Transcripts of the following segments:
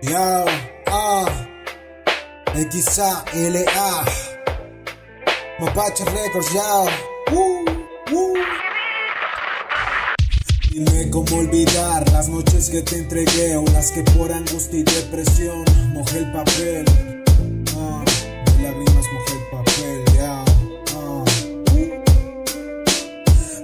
Yo, XALA Mapache Records, yo. Dime cómo olvidar las noches que te entregué, o las que por angustia y depresión mojé el papel. De lágrimas mojé el papel, ya.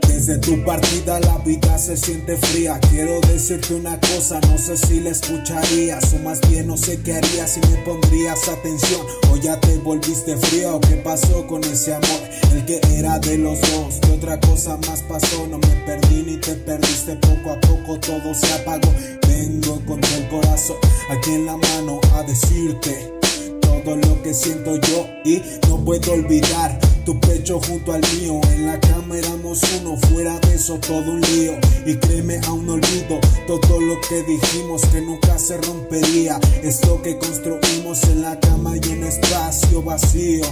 Desde tu partida la vida se siente fría. Quiero decirte una cosa, no sé si la escucharías, o más bien no sé qué harías si me pondrías atención. O ya te volviste frío, ¿qué pasó con ese amor? El que era de los dos, ¿qué otra cosa más pasó? No me perdí ni te perdiste, poco a poco todo se apagó. Vengo con el corazón aquí en la mano a decirte todo lo que siento yo, y no puedo olvidar tu pecho junto al mío. En la cama éramos uno, fuera de eso todo un lío. Y créeme, aún no olvido todo lo que dijimos, que nunca se rompería. Esto que construimos en la cama y un espacio vacío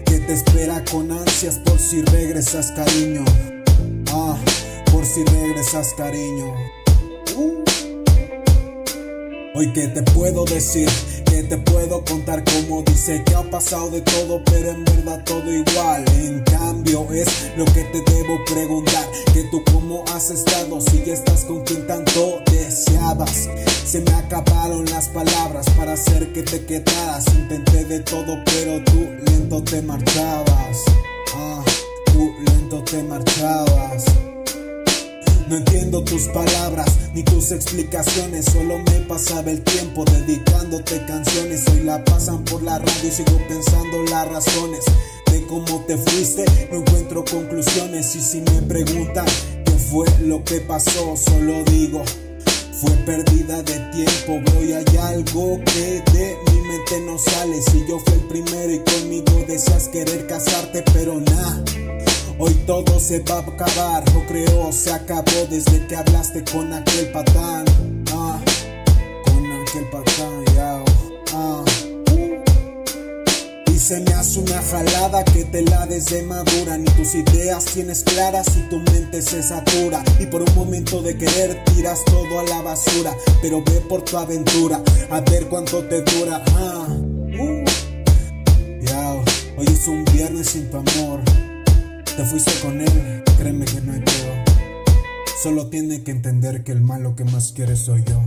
que te espera con ansias por si regresas, cariño. Por si regresas, cariño. Hoy que te puedo decir, que te puedo contar, como dice que ha pasado de todo, pero en verdad todo igual. En cambio es lo que te debo preguntar, que tú cómo has estado, si ya estás con quien tanto deseabas. Se me acabaron las palabras para hacer que te quedaras. Intenté de todo, pero tú lento te marchabas. Tú lento te marchabas. No entiendo tus palabras ni tus explicaciones, solo me pasaba el tiempo dedicándote canciones. Hoy la pasan por la radio y sigo pensando las razones de cómo te fuiste, no encuentro conclusiones. Y si me preguntan qué fue lo que pasó, solo digo, fue pérdida de tiempo, bro. Y hay algo que de mi mente no sale. Si yo fui el primero y conmigo deseas querer casarte, pero nada, hoy todo se va a acabar, o creo se acabó desde que hablaste con aquel patán. Con aquel patán, ya. Y se me hace una jalada que te la des de madura. Ni tus ideas tienes claras y tu mente se satura. Y por un momento de querer tiras todo a la basura. Pero ve por tu aventura, a ver cuánto te dura. Hoy es un viernes sin tu amor. Te fuiste con él, créeme que no hay peor. Solo tiene que entender que el malo que más quiere soy yo.